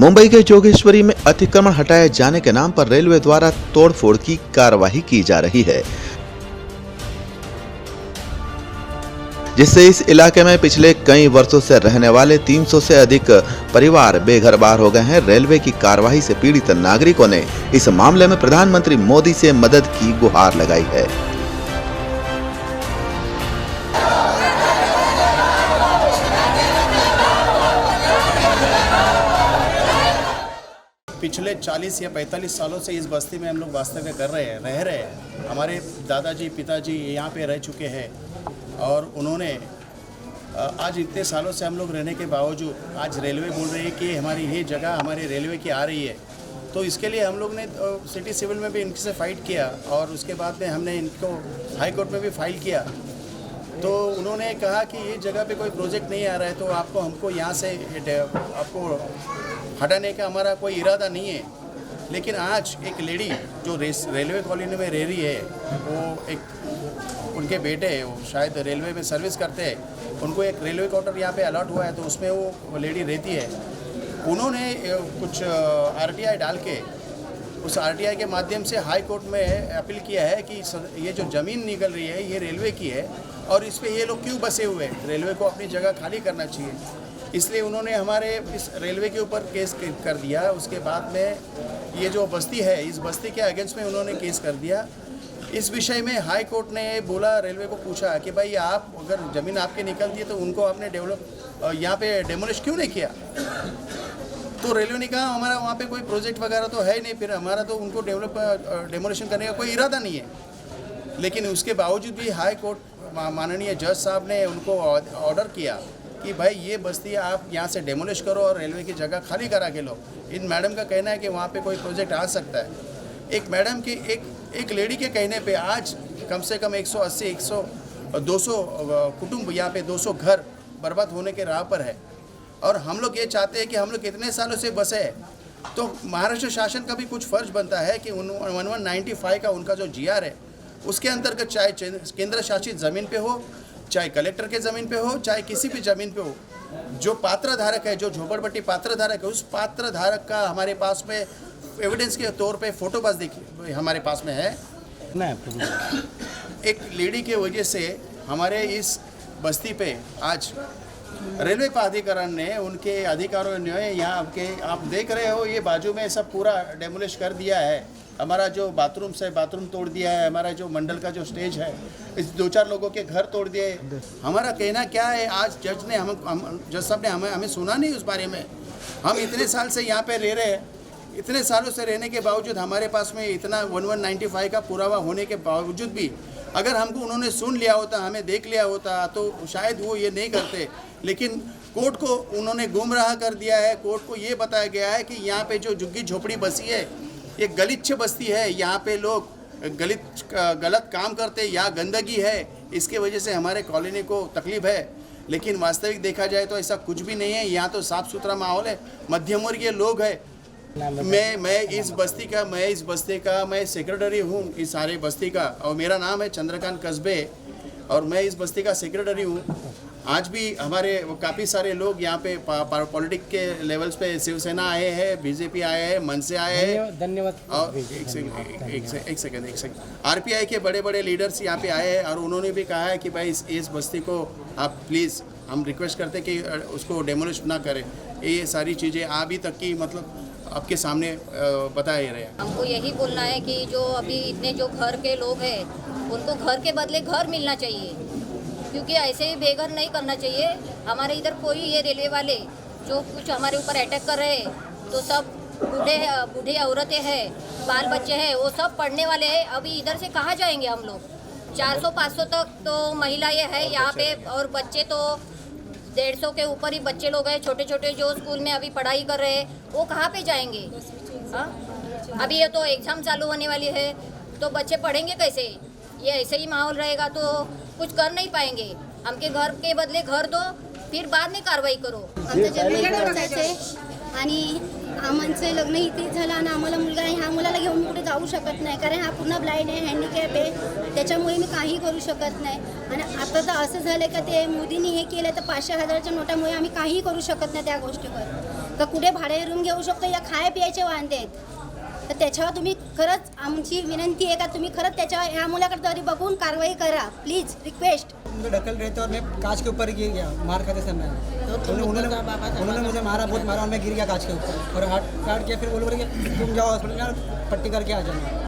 मुंबई के जोगेश्वरी में अतिक्रमण हटाए जाने के नाम पर रेलवे द्वारा तोड़फोड़ की कार्रवाई की जा रही है, जिससे इस इलाके में पिछले कई वर्षों से रहने वाले 300 से अधिक परिवार बेघर बार हो गए हैं। रेलवे की कार्रवाई से पीड़ित नागरिकों ने इस मामले में प्रधानमंत्री मोदी से मदद की गुहार लगाई है। पिछले 40 या 45 सालों से इस बस्ती में हम लोग वास्तव्य कर रहे हैं, रह रहे हैं। हमारे दादाजी पिताजी यहाँ पे रह चुके हैं और उन्होंने आज इतने सालों से हम लोग रहने के बावजूद आज रेलवे बोल रही है कि हमारी ये जगह हमारी रेलवे की आ रही है। तो इसके लिए हम लोग ने सिटी सिविल में भी इनसे फाइट किया और उसके बाद में हमने इनको हाई कोर्ट में भी फाइल किया। तो उन्होंने कहा कि ये जगह पे कोई प्रोजेक्ट नहीं आ रहा है तो हमको यहाँ से आपको हटाने का हमारा कोई इरादा नहीं है। लेकिन आज एक लेडी जो रेलवे कॉलोनी में रह रही है, वो एक उनके बेटे वो शायद रेलवे में सर्विस करते हैं, उनको एक रेलवे क्वार्टर यहाँ पे अलॉट हुआ है तो उसमें वो लेडी रहती है। उन्होंने कुछ RTI डाल के उस RTI के माध्यम से हाई कोर्ट में अपील किया है कि ये जो ज़मीन निकल रही है ये रेलवे की है और इस पर ये लोग क्यों बसे हुए हैं, रेलवे को अपनी जगह खाली करना चाहिए। इसलिए उन्होंने हमारे इस रेलवे के ऊपर केस कर दिया। उसके बाद में ये जो बस्ती है, इस बस्ती के अगेंस्ट में उन्होंने केस कर दिया। इस विषय में हाई कोर्ट ने बोला, रेलवे को पूछा कि भाई आप अगर ज़मीन आपके निकलती है तो उनको आपने यहाँ पे डेमोलिश क्यों नहीं किया। तो रेलवे ने कहा हमारा वहाँ पे कोई प्रोजेक्ट वगैरह तो है नहीं, फिर हमारा तो उनको डेमोलिशन करने का कोई इरादा नहीं है। लेकिन उसके बावजूद भी हाई कोर्ट माननीय जज साहब ने उनको ऑर्डर किया कि भाई ये बस्ती आप यहाँ से डेमोलिश करो और रेलवे की जगह खाली करा के लो। इन मैडम का कहना है कि वहाँ पे कोई प्रोजेक्ट आ सकता है। एक मैडम की एक लेडी के कहने पे आज कम से कम 180 200 कुटुंब यहाँ पे 200 घर बर्बाद होने के राह पर है। और हम लोग ये चाहते हैं कि हम लोग कितने सालों से बसे हैं, तो महाराष्ट्र शासन का भी कुछ फर्ज बनता है कि 1195 का उनका जो GR है उसके अंतर्गत चाहे केंद्र शासित ज़मीन पे हो, चाहे कलेक्टर के ज़मीन पे हो, चाहे किसी भी ज़मीन पे हो, जो पात्र धारक है, जो झोपड़पट्टी पात्र धारक है, उस पात्र धारक का हमारे पास में एविडेंस के तौर पे फोटो बस देखिए हमारे पास में है। एक लेडी के वजह से हमारे इस बस्ती पे आज रेलवे प्राधिकरण ने उनके अधिकारियों ने यहाँ के आप देख रहे हो ये बाजू में सब पूरा डेमोलिश कर दिया है। हमारा जो बाथरूम से बाथरूम तोड़ दिया है, हमारा जो मंडल का जो स्टेज है, इस 2-4 लोगों के घर तोड़ दिए। हमारा कहना क्या है, आज जज साहब ने हमें सुना नहीं उस बारे में। हम इतने साल से यहाँ पे रह रहे हैं, इतने सालों से रहने के बावजूद हमारे पास में इतना 1195 का पुरावा होने के बावजूद भी अगर हमको उन्होंने सुन लिया होता, हमें देख लिया होता तो शायद वो ये नहीं करते। लेकिन कोर्ट को उन्होंने गुमराह कर दिया है। कोर्ट को ये बताया गया है कि यहाँ पे जो झुग्गी झोपड़ी बसी है ये गलीच्छ बस्ती है, यहाँ पे लोग गलत काम करते, यहाँ गंदगी है, इसके वजह से हमारे कॉलोनी को तकलीफ है। लेकिन वास्तविक देखा जाए तो ऐसा कुछ भी नहीं है। यहाँ तो साफ़ सुथरा माहौल है, मध्यम वर्गीय लोग है। मैं इस बस्ती का मैं सेक्रेटरी हूँ, इस सारे बस्ती का, और मेरा नाम है चंद्रकांत कस्बे और मैं इस बस्ती का सेक्रेटरी हूँ। आज भी हमारे काफ़ी सारे लोग यहाँ पे पॉलिटिक्स के लेवल्स पे शिवसेना आए हैं, BJP आए हैं, मनसे आए हैं। धन्यवाद। और एक सेकंड RPI के बड़े बड़े लीडर्स यहाँ पे आए हैं और उन्होंने भी कहा है कि भाई इस बस्ती को आप प्लीज़, हम रिक्वेस्ट करते हैं कि उसको डेमोलिश ना करें। ये सारी चीज़ें अभी तक की मतलब आपके सामने बताए रहे हैं। हमको यही बोलना है कि जो अभी इतने जो घर के लोग हैं उनको घर के बदले घर मिलना चाहिए, क्योंकि ऐसे ही बेघर नहीं करना चाहिए। हमारे इधर कोई ये रेलवे वाले जो कुछ हमारे ऊपर अटैक कर रहे हैं तो सब बूढ़े औरतें हैं, बाल बच्चे हैं, वो सब पढ़ने वाले हैं। अभी इधर से कहाँ जाएंगे हम लोग? 400-500 तक तो महिलाएं हैं यहाँ पे और बच्चे तो 150 के ऊपर ही बच्चे लोग हैं, छोटे छोटे जो स्कूल में अभी पढ़ाई कर रहे हैं, वो कहाँ पे जाएंगे? हाँ, अभी ये तो एग्ज़ाम चालू होने वाली है तो बच्चे पढ़ेंगे कैसे? ये ऐसे ही माहौल रहेगा तो कुछ कर नहीं पाएंगे। हमके घर के बदले घर दो, फिर बाद में कारवाई करो। आमचं जमीन खर्चायचे आणि आमचं लग्न इथे झालं आणि आम्हाला मुलगा आहे, ह्या मुलाला घेऊन मी कुठे जाऊ शकत नाही कारण हा पूर्ण ब्लाइंड आहे, हँडिकॅप आहे, त्याच्यामुळे मी काही करू शकत नाही। आणि आता तर असं झालं का ते मोदींनी हे केलं तर 500,000च्या नोटामुळे आम्ही काही करू शकत नाही त्या गोष्टीवर। का कुठे भाडे रूम घेऊ शकतो या खाय पियाचे वांदे आहेत. तर त्याच्यावर तुम्ही खरंच आमची विनंती आहे का तुम्ही खरंच त्याच्यावर ह्या मुलाकडे तरी बघून कारवाई करा प्लीज रिक्वेस्ट. मुझे ढकल रहे थे और मैं कांच के ऊपर गिर गया मार खाते समय. उन्होंने मुझे मारा, बहुत मारा और मैं गिर गया कांच के ऊपर और हाथ काट के फिर बोल रहे कि तुम जाओ हॉस्पिटल पट्टी करके आ जाना.